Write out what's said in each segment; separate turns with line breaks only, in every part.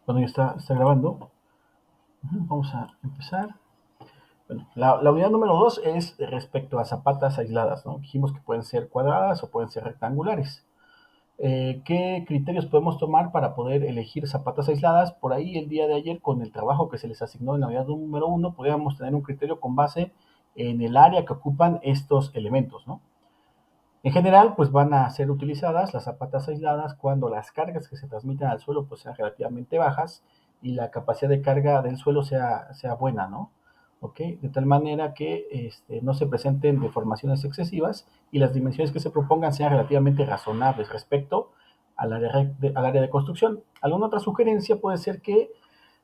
Bueno, ya está grabando. Vamos a empezar. Bueno, la unidad número 2 es respecto a zapatas aisladas, ¿no? Dijimos que pueden ser cuadradas o pueden ser rectangulares. ¿Qué criterios podemos tomar para poder elegir zapatas aisladas? Por ahí el día de ayer, con el trabajo que se les asignó en la unidad número 1, podríamos tener un criterio con base en el área que ocupan estos elementos, ¿no? En general, pues van a ser utilizadas las zapatas aisladas cuando las cargas que se transmiten al suelo pues sean relativamente bajas y la capacidad de carga del suelo sea buena, ¿no? ¿Ok? De tal manera que no se presenten deformaciones excesivas y las dimensiones que se propongan sean relativamente razonables respecto al área de construcción. Alguna otra sugerencia puede ser que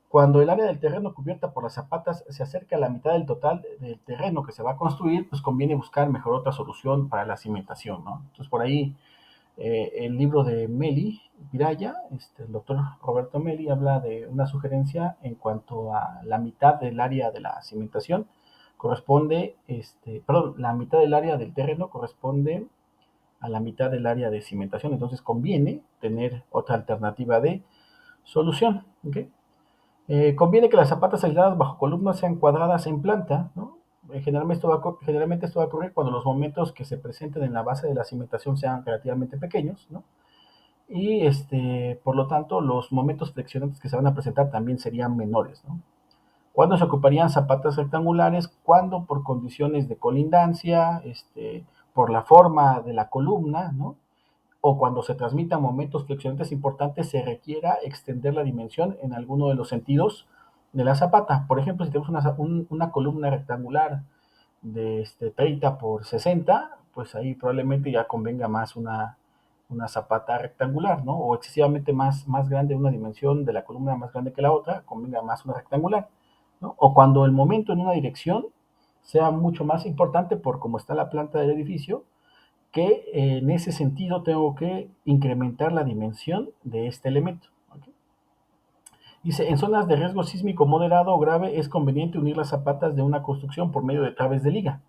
cuando el área del terreno cubierta por las zapatas se acerca a la mitad del total del terreno que se va a construir, pues conviene buscar mejor otra solución para la cimentación, ¿no? Entonces por ahí el libro de Meli Piraya, el doctor Roberto Meli, habla de una sugerencia en cuanto a la mitad del área de la cimentación corresponde, perdón, la mitad del área del terreno corresponde a la mitad del área de cimentación, entonces conviene tener otra alternativa de solución, ¿ok? Conviene que las zapatas aisladas bajo columnas sean cuadradas en planta, ¿no? Generalmente esto va a ocurrir cuando los momentos que se presenten en la base de la cimentación sean relativamente pequeños, ¿no? Y por lo tanto, los momentos flexionantes que se van a presentar también serían menores, ¿no? ¿Cuándo se ocuparían zapatas rectangulares? Cuando por condiciones de colindancia, por la forma de la columna, ¿no? O cuando se transmitan momentos flexionantes importantes, se requiera extender la dimensión en alguno de los sentidos de la zapata. Por ejemplo, si tenemos una columna rectangular de 30 por 60, pues ahí probablemente ya convenga más una zapata rectangular, ¿no? O excesivamente más grande una dimensión de la columna más grande que la otra, convenga más una rectangular, ¿no? O cuando el momento en una dirección sea mucho más importante por cómo está la planta del edificio, que en ese sentido tengo que incrementar la dimensión de este elemento. ¿Okay? Dice, en zonas de riesgo sísmico moderado o grave es conveniente unir las zapatas de una construcción por medio de traves de liga.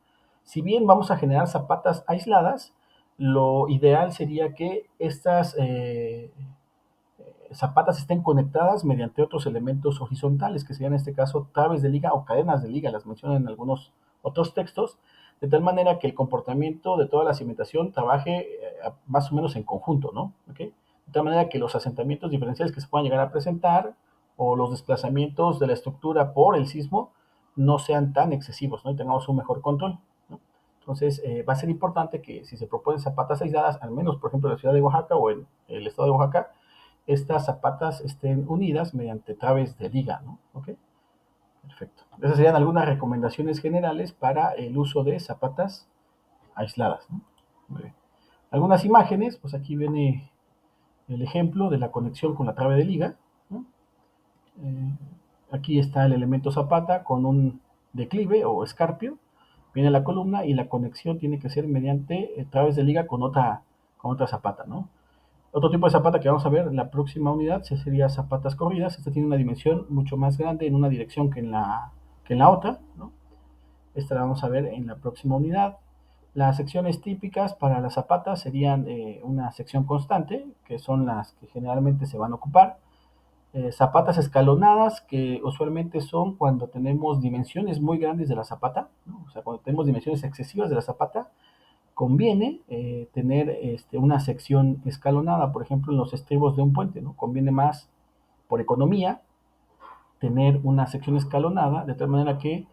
Si bien vamos a generar zapatas aisladas, lo ideal sería que estas zapatas estén conectadas mediante otros elementos horizontales, que serían en este caso traves de liga o cadenas de liga, las mencionan en algunos otros textos, de tal manera que el comportamiento de toda la cimentación trabaje más o menos en conjunto, ¿no? ¿Okay? De tal manera que los asentamientos diferenciales que se puedan llegar a presentar o los desplazamientos de la estructura por el sismo no sean tan excesivos, ¿no? Y tengamos un mejor control, ¿no? Entonces, va a ser importante que si se proponen zapatas aisladas, al menos, por ejemplo, en la ciudad de Oaxaca o en el estado de Oaxaca, estas zapatas estén unidas mediante traves de liga, ¿no? ¿Ok? Perfecto. Esas serían algunas recomendaciones generales para el uso de zapatas aisladas, ¿no? Muy bien. Algunas imágenes, pues aquí viene el ejemplo de la conexión con la trave de liga, ¿no? Eh, Aquí está el elemento zapata con un declive o escarpio, viene la columna y la conexión tiene que ser mediante traves de liga con otra zapata, ¿no? Otro tipo de zapata que vamos a ver en la próxima unidad sería zapatas corridas. Esta tiene una dimensión mucho más grande en una dirección que en la otra, ¿no? Esta la vamos a ver en la próxima unidad. Las secciones típicas para las zapatas serían una sección constante, que son las que generalmente se van a ocupar. Zapatas escalonadas, que usualmente son cuando tenemos dimensiones muy grandes de la zapata, ¿no? O sea, cuando tenemos dimensiones excesivas de la zapata, conviene tener una sección escalonada, por ejemplo, en los estribos de un puente, ¿no? Conviene más, por economía, tener una sección escalonada, de tal manera que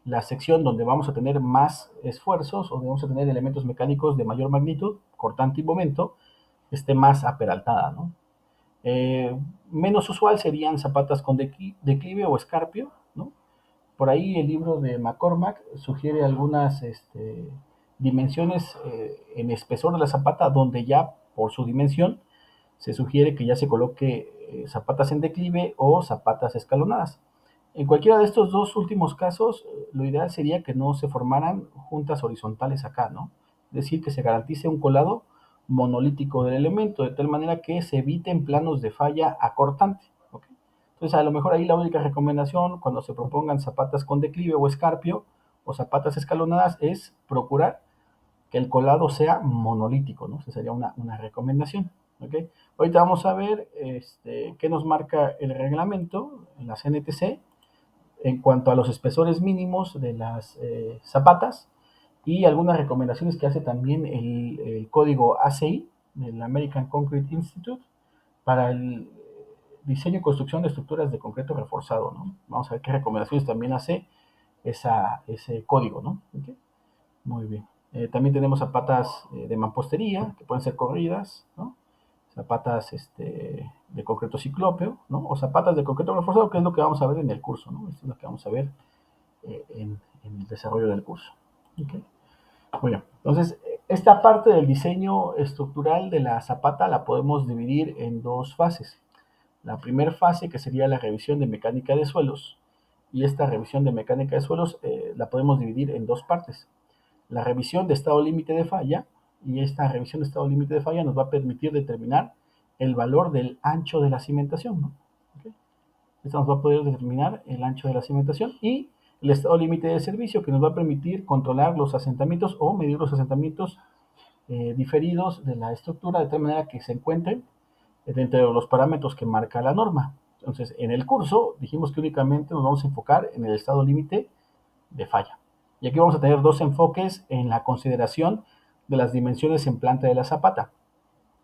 la sección donde vamos a tener más esfuerzos o donde vamos a tener elementos mecánicos de mayor magnitud, cortante y momento, esté más aperaltada, ¿no? Eh, Menos usual serían zapatas con declive o escarpio, ¿no? Por ahí el libro de McCormack sugiere algunas dimensiones en espesor de la zapata, donde ya por su dimensión se sugiere que ya se coloque zapatas en declive o zapatas escalonadas. En cualquiera de estos dos últimos casos, lo ideal sería que no se formaran juntas horizontales acá, ¿no? Es decir, que se garantice un colado monolítico del elemento, de tal manera que se eviten planos de falla acortante. ¿Ok? Entonces, a lo mejor ahí la única recomendación cuando se propongan zapatas con declive o escarpio o zapatas escalonadas es procurar que el colado sea monolítico, ¿no? Esa sería una recomendación. ¿ok? Ahorita vamos a ver qué nos marca el reglamento en las NTC en cuanto a los espesores mínimos de las zapatas y algunas recomendaciones que hace también el código ACI, del American Concrete Institute, para el diseño y construcción de estructuras de concreto reforzado, ¿no? Vamos a ver qué recomendaciones también hace ese código, ¿no? ¿Okay? Muy bien. También tenemos zapatas de mampostería, que pueden ser corridas, ¿no? Zapatas de concreto ciclópeo, ¿no? O zapatas de concreto reforzado, que es lo que vamos a ver en el curso, ¿no? Esto es lo que vamos a ver en el desarrollo del curso. ¿Okay? Muy bien. Entonces, esta parte del diseño estructural de la zapata la podemos dividir en dos fases. La primera fase, que sería la revisión de mecánica de suelos, y esta revisión de mecánica de suelos la podemos dividir en dos partes. La revisión de estado límite de falla, y esta revisión de estado límite de falla nos va a permitir determinar el valor del ancho de la cimentación, ¿no? ¿Okay? Esto nos va a poder determinar el ancho de la cimentación y el estado límite de servicio, que nos va a permitir controlar los asentamientos o medir los asentamientos diferidos de la estructura de tal manera que se encuentren dentro de los parámetros que marca la norma. Entonces, en el curso dijimos que únicamente nos vamos a enfocar en el estado límite de falla. Y aquí vamos a tener dos enfoques en la consideración de las dimensiones en planta de la zapata.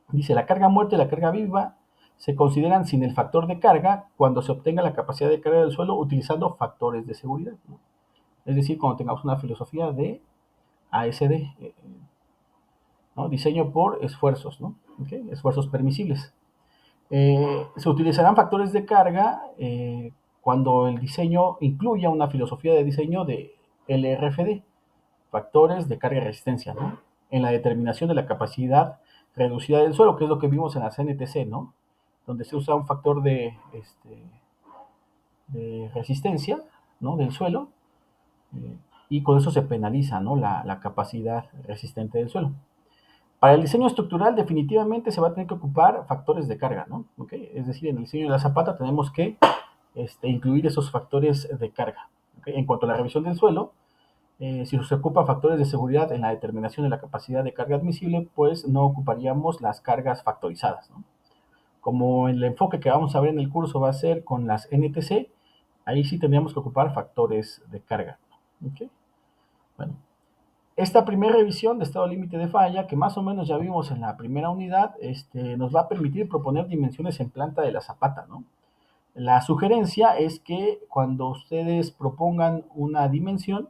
Dice, la carga muerta y la carga viva se consideran sin el factor de carga cuando se obtenga la capacidad de carga del suelo utilizando factores de seguridad, ¿no? Es decir, cuando tengamos una filosofía de ASD, ¿no? Diseño por esfuerzos, ¿no? ¿Okay? Esfuerzos permisibles. Se utilizarán factores de carga cuando el diseño incluya una filosofía de diseño de LRFD, factores de carga y resistencia, ¿no? En la determinación de la capacidad reducida del suelo, que es lo que vimos en la CNTC, ¿no? Donde se usa un factor de resistencia, ¿no? Del suelo, eh, y con eso se penaliza, ¿no? La capacidad resistente del suelo. Para el diseño estructural definitivamente se va a tener que ocupar factores de carga, ¿no? ¿Okay? Es decir, en el diseño de la zapata tenemos que incluir esos factores de carga. ¿Okay? En cuanto a la revisión del suelo, si se ocupan factores de seguridad en la determinación de la capacidad de carga admisible, pues no ocuparíamos las cargas factorizadas, ¿no? Como el enfoque que vamos a ver en el curso va a ser con las NTC, ahí sí tendríamos que ocupar factores de carga. ¿Okay? Bueno, esta primera revisión de estado límite de falla, que más o menos ya vimos en la primera unidad, nos va a permitir proponer dimensiones en planta de la zapata, ¿no? La sugerencia es que cuando ustedes propongan una dimensión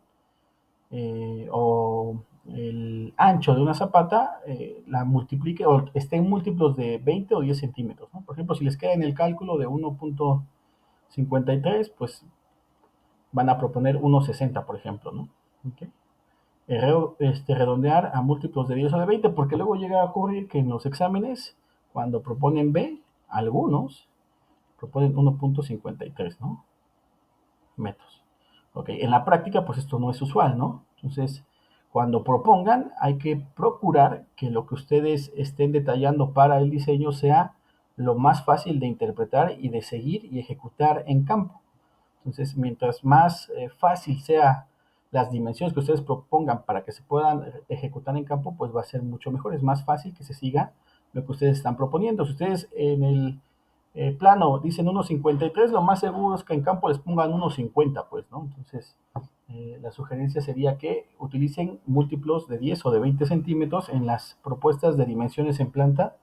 o el ancho de una zapata, la multiplique o esté en múltiplos de 20 o 10 centímetros, ¿no? Por ejemplo, si les queda en el cálculo de 1.53, pues van a proponer 1.60, por ejemplo, ¿no? ¿Okay? Redondear a múltiplos de 10 o de 20, porque luego llega a ocurrir que en los exámenes, cuando proponen B, algunos proponen 1.53, ¿no? Metros. Ok, en la práctica, pues esto no es usual, ¿no? Entonces, cuando propongan, hay que procurar que lo que ustedes estén detallando para el diseño sea lo más fácil de interpretar y de seguir y ejecutar en campo. Entonces, mientras más fácil sea las dimensiones que ustedes propongan para que se puedan ejecutar en campo, pues va a ser mucho mejor. Es más fácil que se siga lo que ustedes están proponiendo. Si ustedes en el plano dicen 1.53, lo más seguro es que en campo les pongan 1.50, pues, ¿no? Entonces, la sugerencia sería que utilicen múltiplos de 10 o de 20 centímetros en las propuestas de dimensiones en planta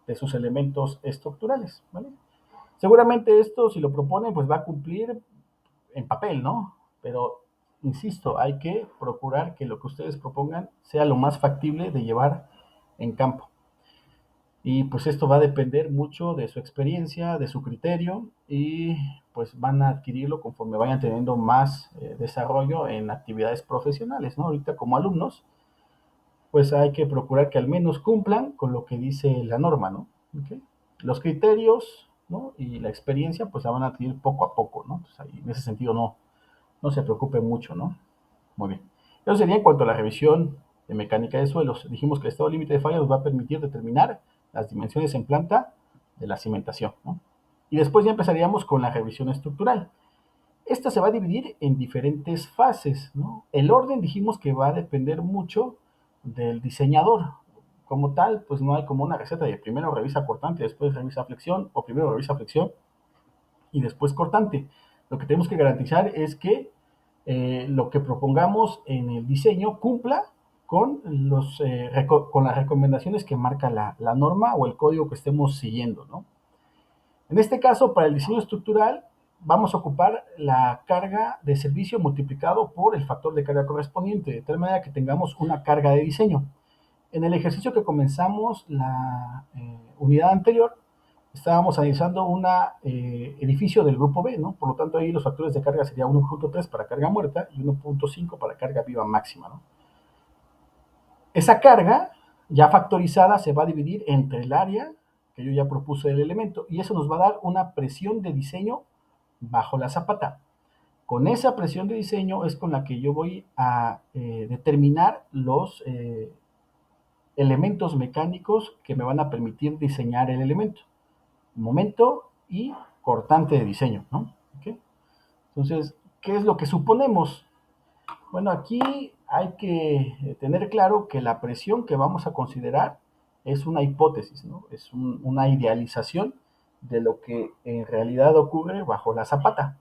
de sus elementos estructurales, ¿vale? Seguramente esto, si lo proponen, pues va a cumplir en papel, ¿no? Pero, insisto, hay que procurar que lo que ustedes propongan sea lo más factible de llevar en campo. Y pues esto va a depender mucho de su experiencia, de su criterio y pues van a adquirirlo conforme vayan teniendo más desarrollo en actividades profesionales, ¿no? Ahorita como alumnos, pues hay que procurar que al menos cumplan con lo que dice la norma, ¿no? ¿Okay? Los criterios, ¿no? Y la experiencia pues la van a adquirir poco a poco, ¿no? Entonces ahí, en ese sentido no se preocupe mucho, ¿no? Muy bien. Eso sería en cuanto a la revisión de mecánica de suelos. Dijimos que el estado límite de falla nos va a permitir determinar las dimensiones en planta de la cimentación, ¿no? Y después ya empezaríamos con la revisión estructural. Esta se va a dividir en diferentes fases, ¿no? El orden dijimos que va a depender mucho del diseñador. como tal, pues no hay como una receta de primero revisa cortante, después revisa flexión, o primero revisa flexión y después cortante. Lo que tenemos que garantizar es que lo que propongamos en el diseño cumpla con, con las recomendaciones que marca la norma o el código que estemos siguiendo, ¿no? En este caso, para el diseño estructural, vamos a ocupar la carga de servicio multiplicado por el factor de carga correspondiente, de tal manera que tengamos una carga de diseño. En el ejercicio que comenzamos la unidad anterior, estábamos analizando un edificio del grupo B, ¿no? Por lo tanto, ahí los factores de carga serían 1.3 para carga muerta y 1.5 para carga viva máxima, ¿no? Esa carga ya factorizada se va a dividir entre el área que yo ya propuse del elemento y eso nos va a dar una presión de diseño bajo la zapata. Con esa presión de diseño es con la que yo voy a determinar los elementos mecánicos que me van a permitir diseñar el elemento. Momento y cortante de diseño, ¿no? ¿Okay? Entonces, ¿qué es lo que suponemos? Bueno, aquí hay que tener claro que la presión que vamos a considerar es una hipótesis, ¿no? Es una idealización de lo que en realidad ocurre bajo la zapata.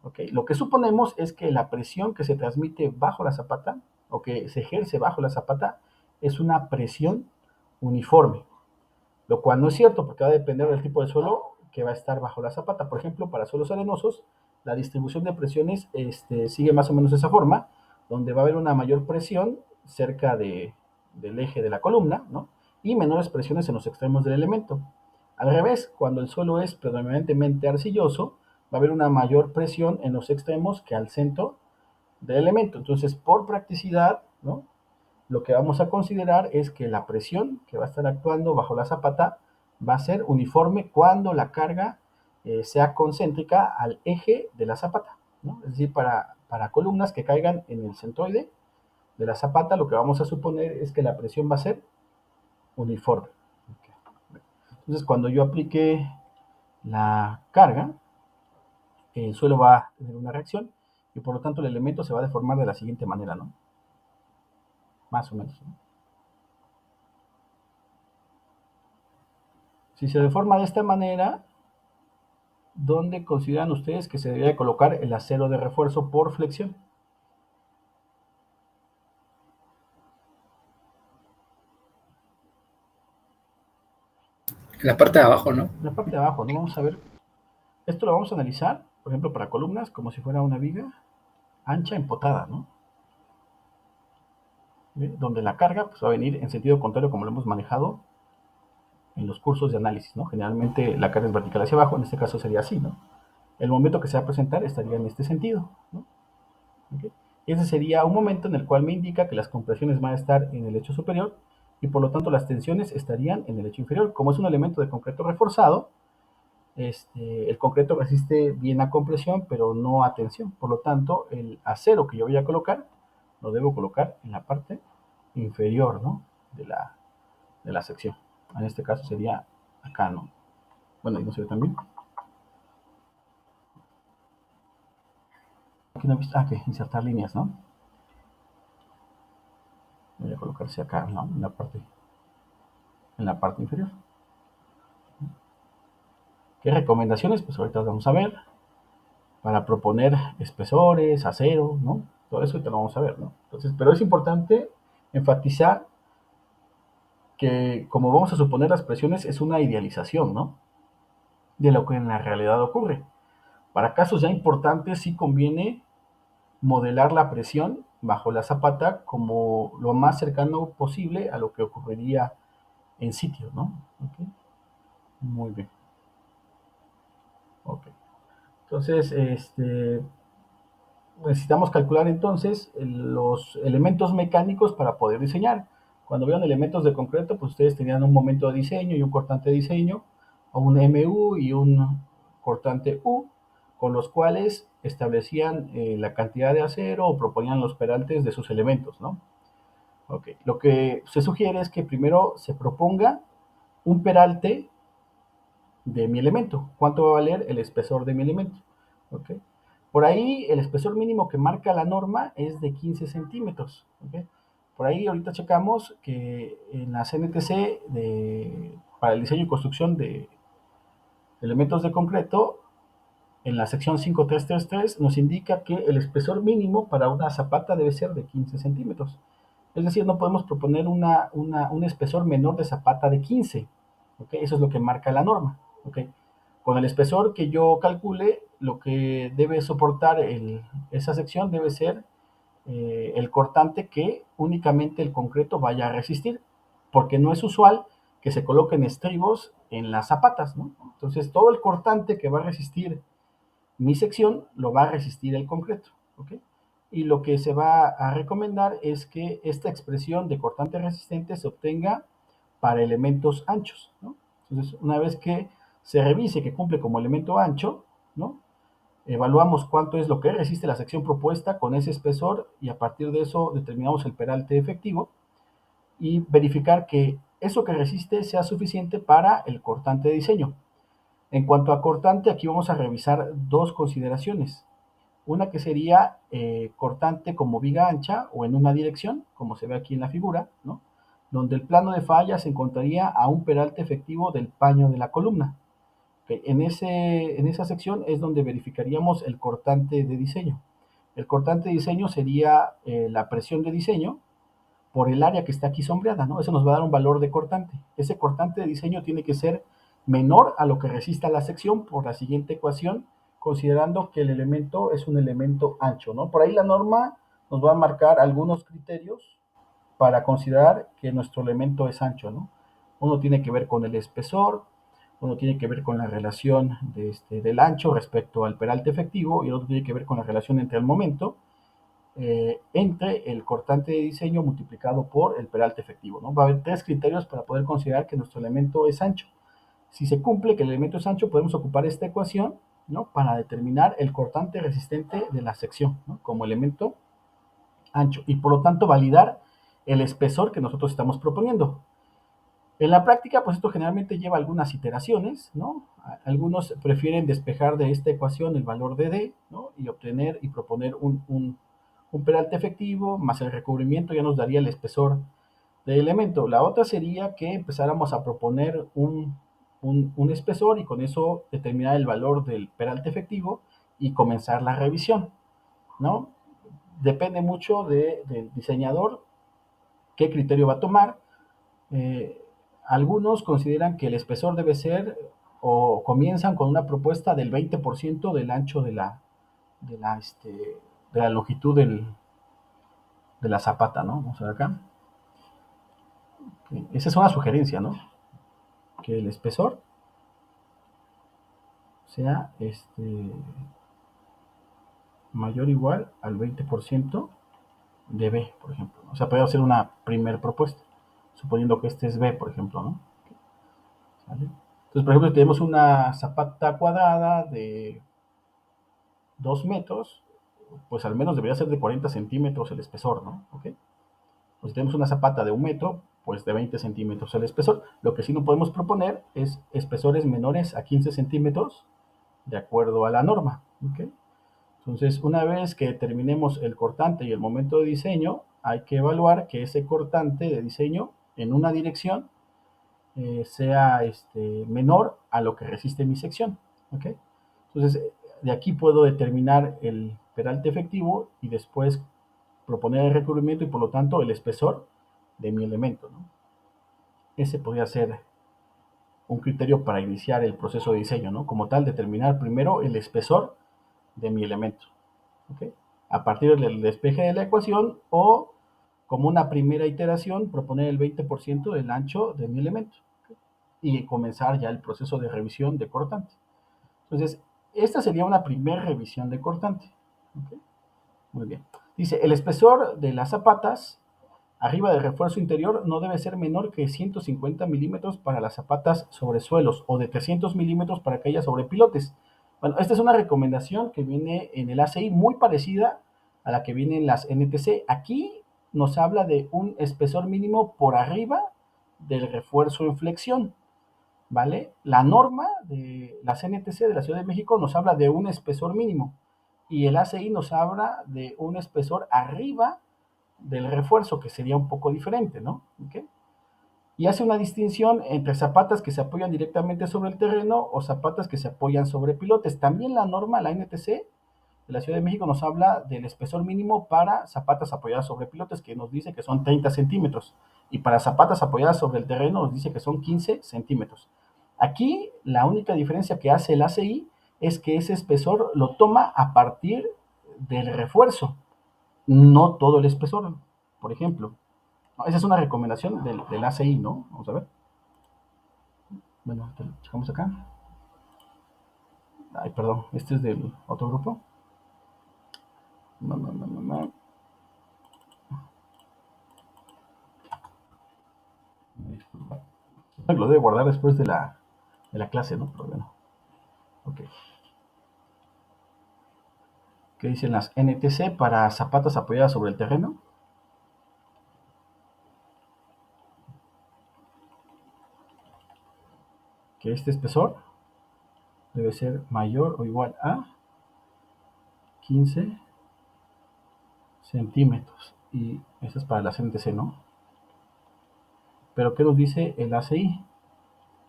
¿Okay? Lo que suponemos es que la presión que se transmite bajo la zapata o que se ejerce bajo la zapata es una presión uniforme, lo cual no es cierto porque va a depender del tipo de suelo que va a estar bajo la zapata. Por ejemplo, para suelos arenosos, la distribución de presiones sigue más o menos de esa forma, donde va a haber una mayor presión cerca del eje de la columna, ¿no? Y menores presiones en los extremos del elemento. Al revés, cuando el suelo es predominantemente arcilloso, va a haber una mayor presión en los extremos que al centro del elemento. Entonces, por practicidad, ¿no? Lo que vamos a considerar es que la presión que va a estar actuando bajo la zapata va a ser uniforme cuando la carga sea concéntrica al eje de la zapata, ¿no? Es decir, para columnas que caigan en el centroide de la zapata, lo que vamos a suponer es que la presión va a ser uniforme. Entonces, cuando yo aplique la carga, el suelo va a tener una reacción y por lo tanto el elemento se va a deformar de la siguiente manera, ¿no? Más o menos, ¿no? Si se deforma de esta manera, ¿dónde consideran ustedes que se debería colocar el acero de refuerzo por flexión?
En la parte de abajo, ¿no?
En la parte de abajo, ¿no? Vamos a ver. Esto lo vamos a analizar, por ejemplo, para columnas, como si fuera una viga ancha empotada, ¿no? ¿Ve? Donde la carga pues, va a venir en sentido contrario como lo hemos manejado en los cursos de análisis, ¿no? Generalmente la carga es vertical hacia abajo, en este caso sería así, ¿no? El momento que se va a presentar estaría en este sentido, ¿no? ¿Okay? Ese sería un momento en el cual me indica que las compresiones van a estar en el hecho superior y por lo tanto las tensiones estarían en el hecho inferior. Como es un elemento de concreto reforzado, el concreto resiste bien a compresión, pero no a tensión. Por lo tanto, el acero que yo voy a colocar, lo debo colocar en la parte inferior, ¿no? de la sección. En este caso sería acá, ¿no? Bueno, ahí no se ve también. Aquí no he visto, que insertar líneas, ¿no? Voy a colocarse acá, ¿no? En la parte inferior. ¿Qué recomendaciones? Pues ahorita vamos a ver para proponer espesores, acero, ¿no? Todo eso ahorita lo vamos a ver, ¿no? Entonces, pero es importante enfatizar que como vamos a suponer las presiones es una idealización, ¿no? De lo que en la realidad ocurre. Para casos ya importantes sí conviene modelar la presión bajo la zapata como lo más cercano posible a lo que ocurriría en sitio, ¿no? ¿Okay? Muy bien. Ok. Entonces, necesitamos calcular entonces los elementos mecánicos para poder diseñar. Cuando vean elementos de concreto, pues ustedes tenían un momento de diseño y un cortante de diseño, o un MU y un cortante U, con los cuales establecían la cantidad de acero o proponían los peraltes de sus elementos, ¿no? Okay. Lo que se sugiere es que primero se proponga un peralte de mi elemento. ¿Cuánto va a valer el espesor de mi elemento? ¿Okay? Por ahí el espesor mínimo que marca la norma es de 15 centímetros. ¿Okay? Por ahí ahorita checamos que en la CNTC para el diseño y construcción de elementos de concreto, en la sección 5333 nos indica que el espesor mínimo para una zapata debe ser de 15 centímetros. Es decir, no podemos proponer un espesor menor de zapata de 15. ¿Okay? Eso es lo que marca la norma. ¿Okay? Con el espesor que yo calcule, lo que debe soportar esa sección debe ser el cortante que únicamente el concreto vaya a resistir, porque no es usual que se coloquen estribos en las zapatas, ¿no? Entonces, todo el cortante que va a resistir mi sección lo va a resistir el concreto, ¿ok? Y lo que se va a recomendar es que esta expresión de cortante resistente se obtenga para elementos anchos, ¿no? Entonces, una vez que se revise que cumple como elemento ancho, ¿no? Evaluamos cuánto es lo que resiste la sección propuesta con ese espesor y a partir de eso determinamos el peralte efectivo y verificar que eso que resiste sea suficiente para el cortante de diseño. En cuanto a cortante, aquí vamos a revisar dos consideraciones. Una que sería cortante como viga ancha o en una dirección, como se ve aquí en la figura, ¿no? Donde el plano de falla se encontraría a un peralte efectivo del paño de la columna. Okay. En esa sección es donde verificaríamos el cortante de diseño. El cortante de diseño sería la presión de diseño por el área que está aquí sombreada, ¿no? Eso nos va a dar un valor de cortante. Ese cortante de diseño tiene que ser menor a lo que resista la sección por la siguiente ecuación, considerando que el elemento es un elemento ancho, ¿no? Por ahí la norma nos va a marcar algunos criterios para considerar que nuestro elemento es ancho, ¿no? Uno tiene que ver con el espesor, uno tiene que ver con la relación del ancho respecto al peralte efectivo y el otro tiene que ver con la relación entre el momento entre el cortante de diseño multiplicado por el peralte efectivo, ¿no? Va a haber tres criterios para poder considerar que nuestro elemento es ancho. Si se cumple que el elemento es ancho, podemos ocupar esta ecuación, ¿no? Para determinar el cortante resistente de la sección, ¿no? Como elemento ancho y por lo tanto validar el espesor que nosotros estamos proponiendo. En la práctica, pues esto generalmente lleva algunas iteraciones, ¿no? Algunos prefieren despejar de esta ecuación el valor de D, ¿no? Y obtener y proponer un peralte efectivo, más el recubrimiento ya nos daría el espesor del elemento. La otra sería que empezáramos a proponer un espesor y con eso determinar el valor del peralte efectivo y comenzar la revisión, ¿no? Depende mucho del diseñador qué criterio va a tomar. Eh, Algunos consideran que el espesor debe ser o comienzan con una propuesta del 20% del ancho de la, este, de la longitud de la zapata, ¿no? Vamos a ver acá. Okay. Esa es una sugerencia, ¿no? Que el espesor sea mayor o igual al 20% de B, por ejemplo. O sea, puede hacer una primera propuesta, suponiendo que este es B, por ejemplo, ¿no? ¿Sale? Entonces, por ejemplo, si tenemos una zapata cuadrada de 2 metros, pues al menos debería ser de 40 centímetros el espesor, ¿no? ¿Ok? Pues si tenemos una zapata de 1 metro, pues de 20 centímetros el espesor. Lo que sí no podemos proponer es espesores menores a 15 centímetros de acuerdo a la norma. ¿Ok? Entonces, una vez que terminemos el cortante y el momento de diseño, hay que evaluar que ese cortante de diseño en una dirección sea menor a lo que resiste mi sección. ¿Ok? Entonces, de aquí puedo determinar el peralte efectivo y después proponer el recubrimiento y por lo tanto el espesor de mi elemento, ¿no? Ese podría ser un criterio para iniciar el proceso de diseño, ¿no? Como tal, determinar primero el espesor de mi elemento, ¿ok? A partir del despeje de la ecuación o como una primera iteración proponer el 20% del ancho de mi elemento, ¿ok? Y comenzar ya el proceso de revisión de cortante. Entonces, esta sería una primera revisión de cortante, ¿ok? Muy bien. Dice, el espesor de las zapatas arriba del refuerzo interior no debe ser menor que 150 milímetros para las zapatas sobre suelos o de 300 milímetros para aquellas sobre pilotes. Bueno, esta es una recomendación que viene en el ACI muy parecida a la que viene en las NTC. Aquí nos habla de un espesor mínimo por arriba del refuerzo en flexión, ¿vale? La norma de la CNTC de la Ciudad de México nos habla de un espesor mínimo y el ACI nos habla de un espesor arriba del refuerzo, que sería un poco diferente, ¿no? ¿Okay? Y hace una distinción entre zapatas que se apoyan directamente sobre el terreno o zapatas que se apoyan sobre pilotes. También la norma, la NTC de la Ciudad de México, nos habla del espesor mínimo para zapatas apoyadas sobre pilotes, que nos dice que son 30 centímetros. Y para zapatas apoyadas sobre el terreno nos dice que son 15 centímetros. Aquí la única diferencia que hace el ACI es que ese espesor lo toma a partir del refuerzo, no todo el espesor, por ejemplo. Esa es una recomendación del ACI, ¿no? Vamos a ver. Bueno, checamos acá. Ay, perdón, este es del otro grupo. No. Lo debe guardar después de la clase, ¿no? Pero bueno. Ok. ¿Qué dicen las NTC para zapatas apoyadas sobre el terreno? Que este espesor debe ser mayor o igual a 15 centímetros. Y eso es para las NTC, ¿no? Pero ¿qué nos dice el ACI?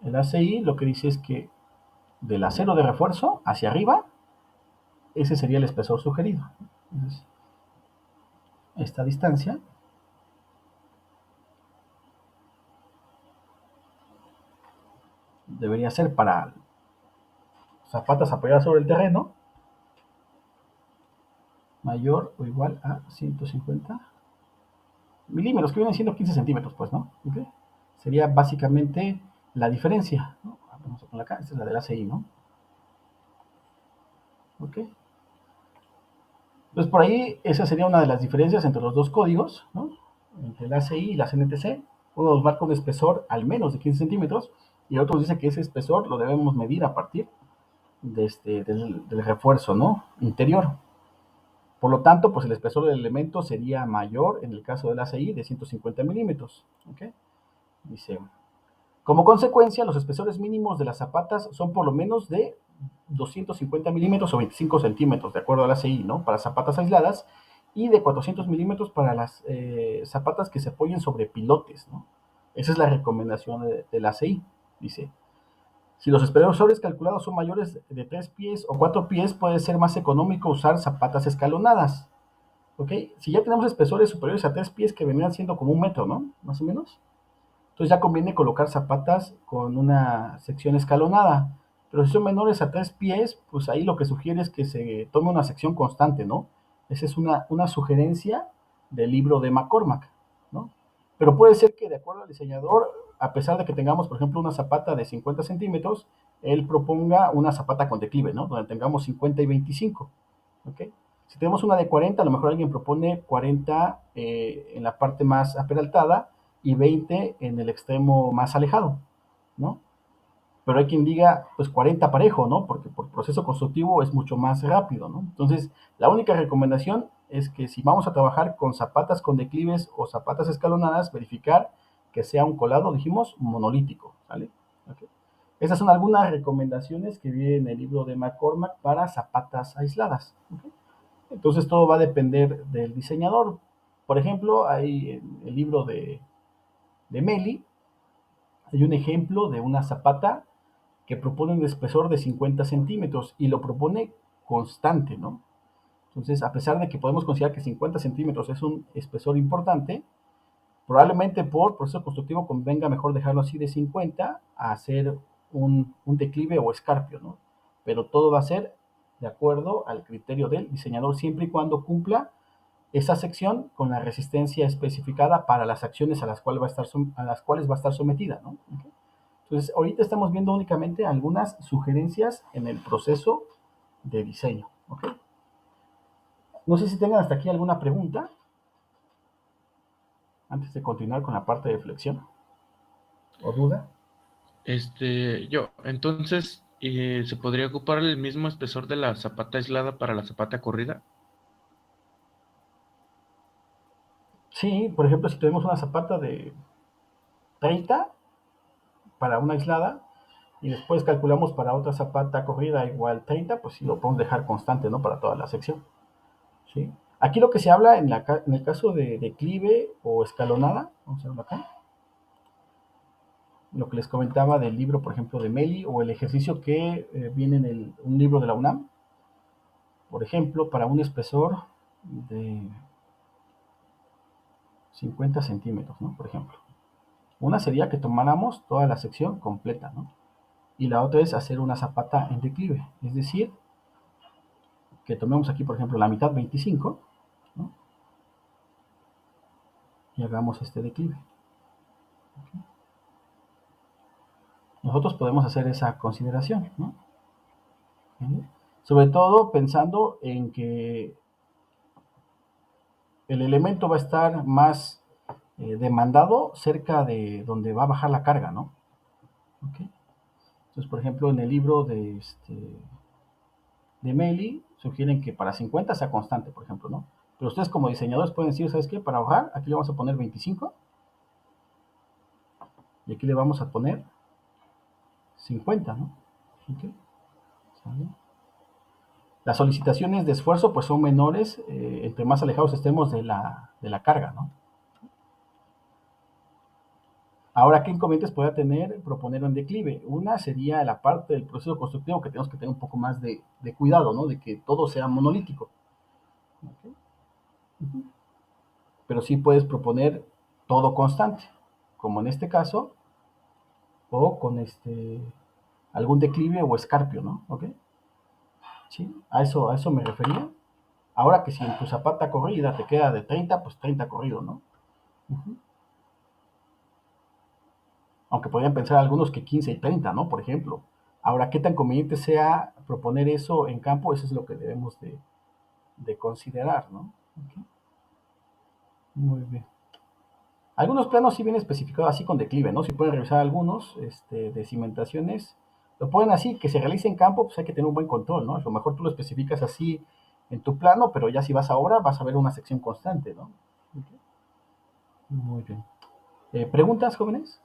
El ACI lo que dice es que del acero de refuerzo hacia arriba, ese sería el espesor sugerido. Entonces, esta distancia debería ser para zapatas apoyadas sobre el terreno mayor o igual a 150 milímetros, que vienen siendo 15 centímetros, pues, ¿no? ¿Okay? Sería básicamente la diferencia, ¿no? Vamos a ponerla acá, esta es la del ACI, ¿no? ¿Ok? Entonces, por ahí, esa sería una de las diferencias entre los dos códigos, ¿no? Entre el ACI y la CNTC. Uno nos marca un espesor al menos de 15 centímetros y el otro dice que ese espesor lo debemos medir a partir del refuerzo, ¿no? Interior. Por lo tanto, pues el espesor del elemento sería mayor en el caso del ACI de 150 milímetros. ¿Ok? Dice, como consecuencia, los espesores mínimos de las zapatas son por lo menos de 250 milímetros o 25 centímetros, de acuerdo a la ACI, ¿no? Para zapatas aisladas, y de 400 milímetros para las zapatas que se apoyen sobre pilotes, ¿no? Esa es la recomendación de la ACI. Dice, si los espesores calculados son mayores de 3 pies o 4 pies, puede ser más económico usar zapatas escalonadas. ¿Ok? Si ya tenemos espesores superiores a 3 pies que venían siendo como un metro, ¿no? Más o menos. Entonces ya conviene colocar zapatas con una sección escalonada. Pero si son menores a 3 pies, pues ahí lo que sugiere es que se tome una sección constante, ¿no? Esa es una sugerencia del libro de McCormack, ¿no? Pero puede ser que de acuerdo al diseñador, a pesar de que tengamos, por ejemplo, una zapata de 50 centímetros, él proponga una zapata con declive, ¿no? Donde tengamos 50 y 25, ¿ok? Si tenemos una de 40, a lo mejor alguien propone 40 en la parte más aperaltada y 20 en el extremo más alejado, ¿no? Pero hay quien diga, pues 40 parejo, ¿no? Porque por proceso constructivo es mucho más rápido, ¿no? Entonces, la única recomendación es que si vamos a trabajar con zapatas con declives o zapatas escalonadas, verificar que sea un colado, dijimos, monolítico, ¿vale? Okay. Esas son algunas recomendaciones que vienen en el libro de McCormack para zapatas aisladas. ¿Okay? Entonces todo va a depender del diseñador. Por ejemplo, hay en el libro de Meli, hay un ejemplo de una zapata que propone un espesor de 50 centímetros y lo propone constante, ¿no? Entonces, a pesar de que podemos considerar que 50 centímetros es un espesor importante, probablemente por proceso constructivo convenga mejor dejarlo así de 50 a hacer un declive o escarpio, ¿no? Pero todo va a ser de acuerdo al criterio del diseñador siempre y cuando cumpla esa sección con la resistencia especificada para las acciones a las cuales va a estar sometida, ¿no? Okay. Entonces, ahorita estamos viendo únicamente algunas sugerencias en el proceso de diseño. ¿Okay? No sé si tengan hasta aquí alguna pregunta antes de continuar con la parte de flexión o duda.
Entonces, ¿se podría ocupar el mismo espesor de la zapata aislada para la zapata corrida?
Sí, por ejemplo, si tenemos una zapata de 30 para una aislada y después calculamos para otra zapata corrida igual 30, pues sí lo podemos dejar constante, ¿no? Para toda la sección. ¿Sí? Aquí lo que se habla en el caso de declive o escalonada, vamos a verlo acá, lo que les comentaba del libro, por ejemplo, de Meli, o el ejercicio que viene en un libro de la UNAM, por ejemplo, para un espesor de 50 centímetros, ¿no? Por ejemplo. Una sería que tomáramos toda la sección completa, ¿no? Y la otra es hacer una zapata en declive, es decir, que tomemos aquí, por ejemplo, la mitad 25, ¿no? Y hagamos este declive. Nosotros podemos hacer esa consideración, ¿no? Sobre todo pensando en que el elemento va a estar más demandado cerca de donde va a bajar la carga, ¿no? ¿Okay? Entonces, por ejemplo, en el libro de Meli sugieren que para 50 sea constante, por ejemplo, ¿no? Pero ustedes como diseñadores pueden decir, ¿sabes qué? Para ahorrar, aquí le vamos a poner 25 y aquí le vamos a poner 50, ¿no? ¿Okay? ¿Sale? Las solicitaciones de esfuerzo pues son menores entre más alejados estemos de la carga, ¿no? Ahora, ¿qué inconvenientes puede proponer en declive? Una sería la parte del proceso constructivo que tenemos que tener un poco más de cuidado, ¿no? De que todo sea monolítico. ¿Okay? Uh-huh. Pero sí puedes proponer todo constante, como en este caso, o con algún declive o escarpio, ¿no? ¿Ok? Sí, a eso me refería. Ahora que si en tu zapata corrida te queda de 30, pues 30 corrido, ¿no? Uh-huh. Aunque podrían pensar algunos que 15 y 30, ¿no? Por ejemplo. Ahora, ¿qué tan conveniente sea proponer eso en campo? Eso es lo que debemos de considerar, ¿no? Okay. Muy bien. Algunos planos sí vienen especificados así con declive, ¿no? Si pueden revisar algunos de cimentaciones, lo ponen así, que se realice en campo, pues hay que tener un buen control, ¿no? A lo mejor tú lo especificas así en tu plano, pero ya si vas a obra vas a ver una sección constante, ¿no? Okay. Muy bien. ¿Preguntas, jóvenes?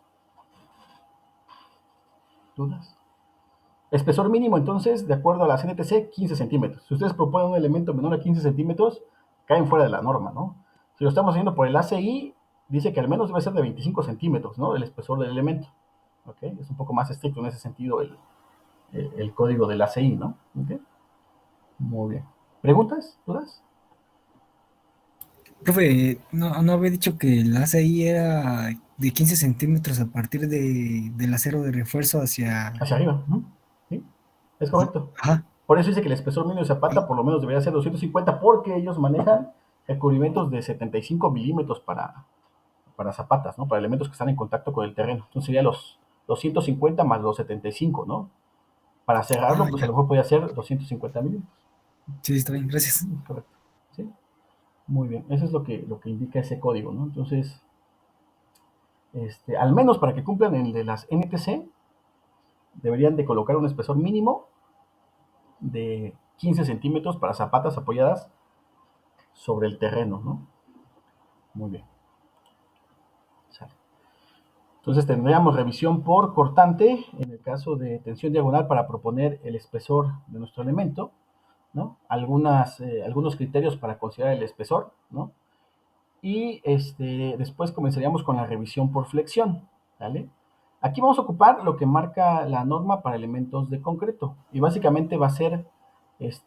¿Dudas? Espesor mínimo, entonces, de acuerdo a la CNTC, 15 centímetros. Si ustedes proponen un elemento menor a 15 centímetros, caen fuera de la norma, ¿no? Si lo estamos haciendo por el ACI, dice que al menos debe ser de 25 centímetros, ¿no? El espesor del elemento. ¿Ok? Es un poco más estricto en ese sentido el código del ACI, ¿no? ¿Ok? Muy bien. ¿Preguntas? ¿Dudas?
Profe, no había dicho que el ACI era de 15 centímetros a partir del acero de refuerzo hacia...
Hacia arriba. ¿No? ¿Sí? Es correcto.
Ajá.
Por eso dice que el espesor mínimo de zapata por lo menos debería ser 250 porque ellos manejan recubrimientos de 75 milímetros para zapatas, ¿no? Para elementos que están en contacto con el terreno. Entonces sería los 150 más los 75, ¿no? Para cerrarlo,
Ah,
pues a
ya.
lo mejor podría ser 250 milímetros.
Sí, está bien, gracias.
Correcto. ¿Sí? Muy bien. Eso es lo que indica ese código, ¿no? Entonces, al menos para que cumplan el de las NTC, deberían de colocar un espesor mínimo de 15 centímetros para zapatas apoyadas sobre el terreno, ¿no? Muy bien. Sale. Entonces tendríamos revisión por cortante en el caso de tensión diagonal para proponer el espesor de nuestro elemento, ¿no? Algunos criterios para considerar el espesor, ¿no? Y después comenzaríamos con la revisión por flexión, ¿vale? Aquí vamos a ocupar lo que marca la norma para elementos de concreto y básicamente va a ser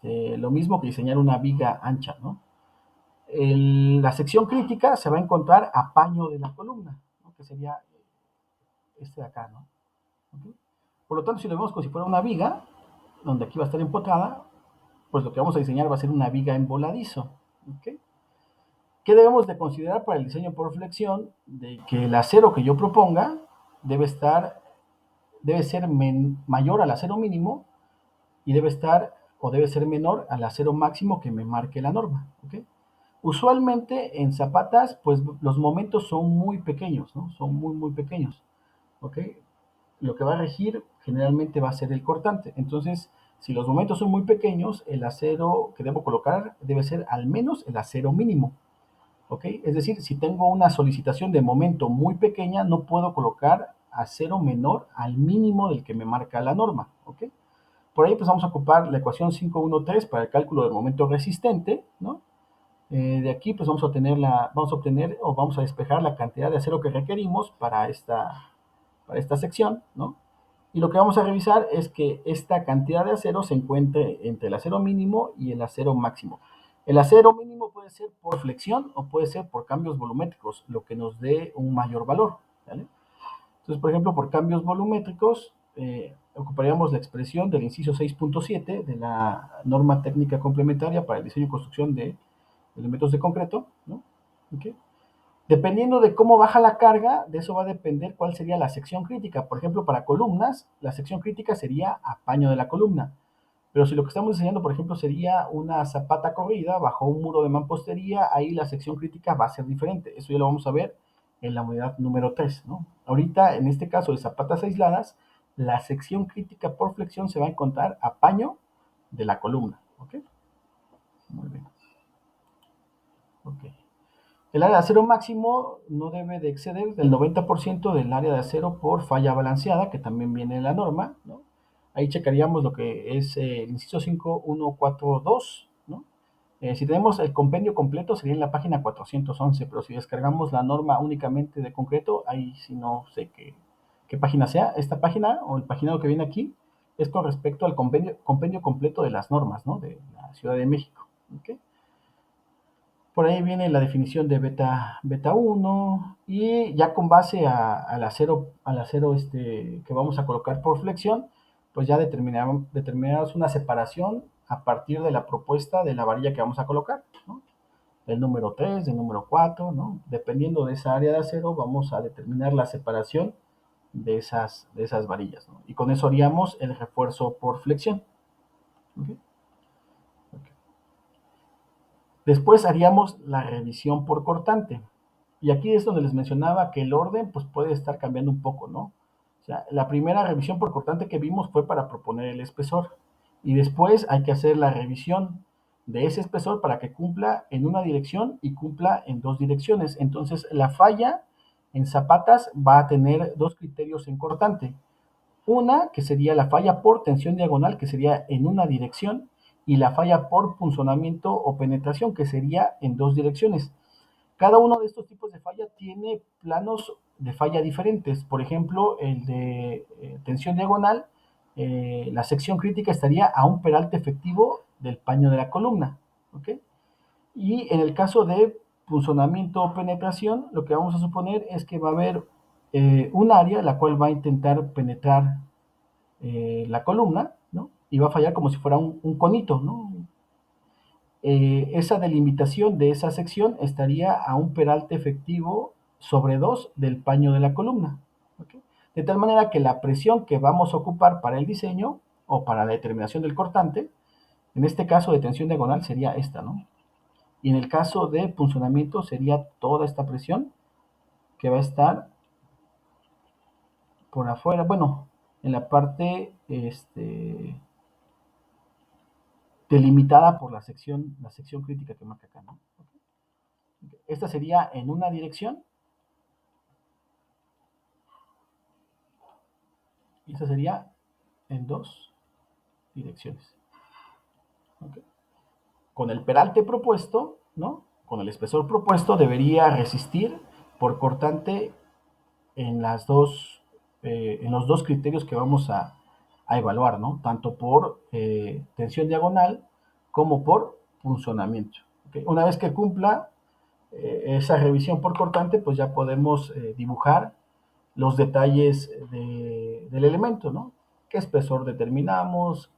lo mismo que diseñar una viga ancha, ¿no? La sección crítica se va a encontrar a paño de la columna, ¿no? Que sería este de acá, ¿no? ¿Okay? Por lo tanto, si lo vemos como si fuera una viga, donde aquí va a estar empotrada, pues lo que vamos a diseñar va a ser una viga en voladizo. ¿Okay? ¿Qué debemos de considerar para el diseño por flexión? De que el acero que yo proponga debe ser mayor al acero mínimo y debe ser menor al acero máximo que me marque la norma. ¿Okay? Usualmente en zapatas, pues los momentos son muy pequeños, ¿no? Son muy, muy pequeños. ¿Ok? Lo que va a regir generalmente va a ser el cortante. Entonces, si los momentos son muy pequeños, el acero que debo colocar debe ser al menos el acero mínimo. ¿Ok? Es decir, si tengo una solicitación de momento muy pequeña, no puedo colocar acero menor al mínimo del que me marca la norma. ¿Ok? Por ahí pues vamos a ocupar la ecuación 513 para el cálculo del momento resistente, ¿no? De aquí pues vamos a obtener o vamos a despejar la cantidad de acero que requerimos para esta sección, ¿no? Y lo que vamos a revisar es que esta cantidad de acero se encuentre entre el acero mínimo y el acero máximo. El acero mínimo puede ser por flexión o puede ser por cambios volumétricos, lo que nos dé un mayor valor, ¿vale? Entonces, por ejemplo, por cambios volumétricos, ocuparíamos la expresión del inciso 6.7 de la norma técnica complementaria para el diseño y construcción de elementos de concreto, ¿no? ¿Okay? Dependiendo de cómo baja la carga, de eso va a depender cuál sería la sección crítica. Por ejemplo, para columnas, la sección crítica sería apaño de la columna. Pero si lo que estamos diseñando, por ejemplo, sería una zapata corrida bajo un muro de mampostería, ahí la sección crítica va a ser diferente. Eso ya lo vamos a ver en la unidad número 3, ¿no? Ahorita, en este caso de zapatas aisladas, la sección crítica por flexión se va a encontrar apaño de la columna. ¿Ok? Muy bien. Ok. El área de acero máximo no debe de exceder del 90% del área de acero por falla balanceada, que también viene en la norma, ¿no? Ahí checaríamos lo que es el inciso 5142, ¿no? Si tenemos el compendio completo sería en la página 411, pero si descargamos la norma únicamente de concreto, ahí sí no sé qué página sea. Esta página o el paginado que viene aquí es con respecto al compendio completo de las normas, ¿no? De la Ciudad de México. ¿Ok? Por ahí viene la definición de beta 1 y ya con base al acero que vamos a colocar por flexión, pues ya determinamos una separación a partir de la propuesta de la varilla que vamos a colocar, ¿no? Del número 3, del número 4, ¿no? Dependiendo de esa área de acero, vamos a determinar la separación de esas varillas, ¿no? Y con eso haríamos el refuerzo por flexión. ¿Ok? Después haríamos la revisión por cortante. Y aquí es donde les mencionaba que el orden pues puede estar cambiando un poco, ¿no? O sea, la primera revisión por cortante que vimos fue para proponer el espesor. Y después hay que hacer la revisión de ese espesor para que cumpla en una dirección y cumpla en dos direcciones. Entonces, la falla en zapatas va a tener dos criterios en cortante. Una, que sería la falla por tensión diagonal, que sería en una dirección, y la falla por punzonamiento o penetración, que sería en dos direcciones. Cada uno de estos tipos de falla tiene planos de falla diferentes. Por ejemplo, el de tensión diagonal, la sección crítica estaría a un peralte efectivo del paño de la columna. ¿Ok? Y en el caso de punzonamiento o penetración, lo que vamos a suponer es que va a haber un área la cual va a intentar penetrar la columna, ¿no? Y va a fallar como si fuera un conito, ¿no? Esa delimitación de esa sección estaría a un peralte efectivo sobre 2 del paño de la columna. ¿Ok? De tal manera que la presión que vamos a ocupar para el diseño o para la determinación del cortante, en este caso de tensión diagonal sería esta, ¿no? Y en el caso de punzonamiento sería toda esta presión que va a estar por afuera, bueno, en la parte delimitada por la sección crítica que marca acá, ¿no? Esta sería en una dirección y esta sería en dos direcciones. ¿Ok? Con el peralte propuesto, ¿no? Con el espesor propuesto debería resistir por cortante en los dos criterios que vamos a evaluar, ¿no? Tanto por tensión diagonal como por punzonamiento. ¿Ok? Una vez que cumpla esa revisión por cortante, pues ya podemos dibujar los detalles del elemento, ¿no? ¿Qué espesor determinamos?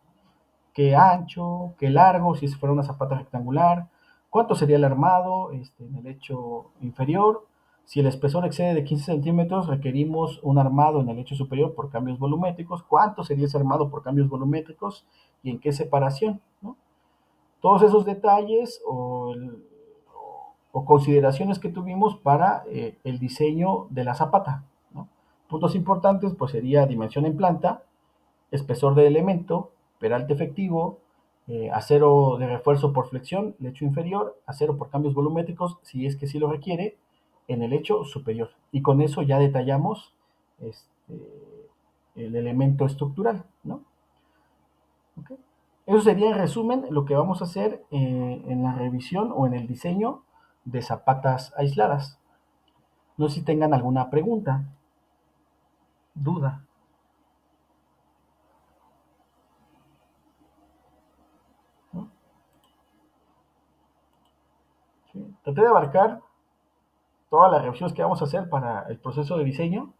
¿Qué ancho? ¿Qué largo? Si fuera una zapata rectangular. ¿Cuánto sería el armado en el hecho inferior? Si el espesor excede de 15 centímetros, requerimos un armado en el hecho superior por cambios volumétricos. ¿Cuánto sería ese armado por cambios volumétricos? ¿Y en qué separación? ¿No? Todos esos detalles o consideraciones que tuvimos para el diseño de la zapata, ¿no? Puntos importantes pues sería dimensión en planta, espesor de elemento, peralte efectivo, acero de refuerzo por flexión, lecho inferior, acero por cambios volumétricos, si es que sí lo requiere, en el lecho superior. Y con eso ya detallamos el elemento estructural, ¿no? ¿Ok? Eso sería en resumen lo que vamos a hacer en la revisión o en el diseño de zapatas aisladas. No sé si tengan alguna pregunta, duda. ¿No? ¿Sí? Traté de abarcar todas las revisiones que vamos a hacer para el proceso de diseño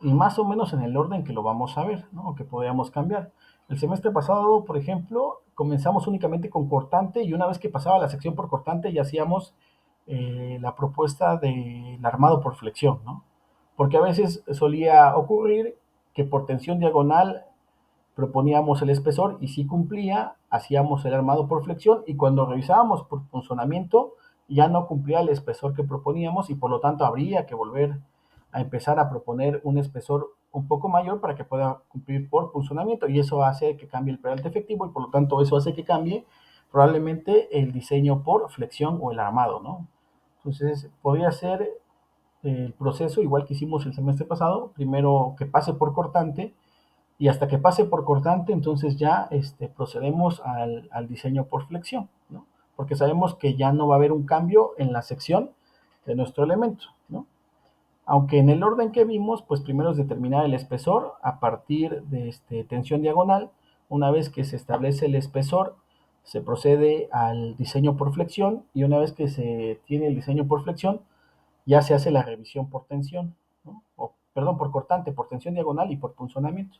y más o menos en el orden que lo vamos a ver, ¿no? O que podríamos cambiar. El semestre pasado, por ejemplo, comenzamos únicamente con cortante y una vez que pasaba la sección por cortante ya hacíamos la propuesta del armado por flexión, ¿no? Porque a veces solía ocurrir que por tensión diagonal proponíamos el espesor y si cumplía, hacíamos el armado por flexión y cuando revisábamos por funcionamiento ya no cumplía el espesor que proponíamos y por lo tanto habría que volver a empezar a proponer un espesor un poco mayor para que pueda cumplir por funcionamiento y eso hace que cambie el peralte efectivo y por lo tanto eso hace que cambie probablemente el diseño por flexión o el armado, ¿no? Entonces podría ser el proceso igual que hicimos el semestre pasado, primero que pase por cortante y hasta que pase por cortante, entonces ya procedemos al diseño por flexión, ¿no? Porque sabemos que ya no va a haber un cambio en la sección de nuestro elemento, ¿no? Aunque en el orden que vimos, pues primero es determinar el espesor a partir de tensión diagonal. Una vez que se establece el espesor, se procede al diseño por flexión y una vez que se tiene el diseño por flexión, ya se hace la revisión por tensión, ¿no? O, perdón, por cortante, por tensión diagonal y por punzonamiento,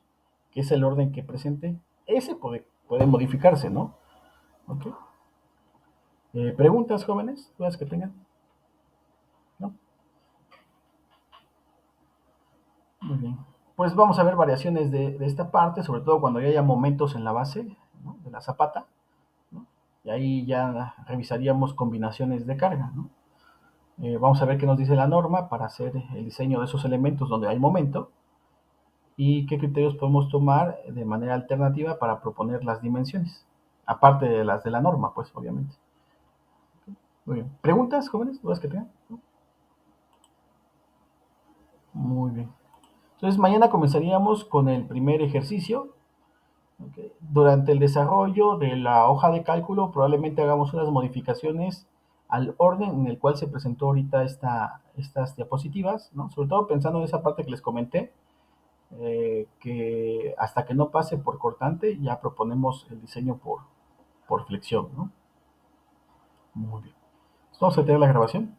que es el orden que presente. Ese puede modificarse, ¿no? ¿Ok? ¿Preguntas, jóvenes? ¿Dudas que tengan? ¿No? Muy bien. Pues vamos a ver variaciones de esta parte, sobre todo cuando ya haya momentos en la base, ¿no? De la zapata, ¿no? Y ahí ya revisaríamos combinaciones de carga, ¿no? Vamos a ver qué nos dice la norma para hacer el diseño de esos elementos donde hay momento y qué criterios podemos tomar de manera alternativa para proponer las dimensiones, aparte de las de la norma, pues obviamente. Muy bien. ¿Preguntas, jóvenes? ¿Dudas que tengan? ¿No? Muy bien. Entonces mañana comenzaríamos con el primer ejercicio. ¿Ok? Durante el desarrollo de la hoja de cálculo probablemente hagamos unas modificaciones al orden en el cual se presentó ahorita estas diapositivas, ¿no? Sobre todo pensando en esa parte que les comenté, que hasta que no pase por cortante ya proponemos el diseño por flexión, ¿no? Muy bien. Vamos a tener la grabación.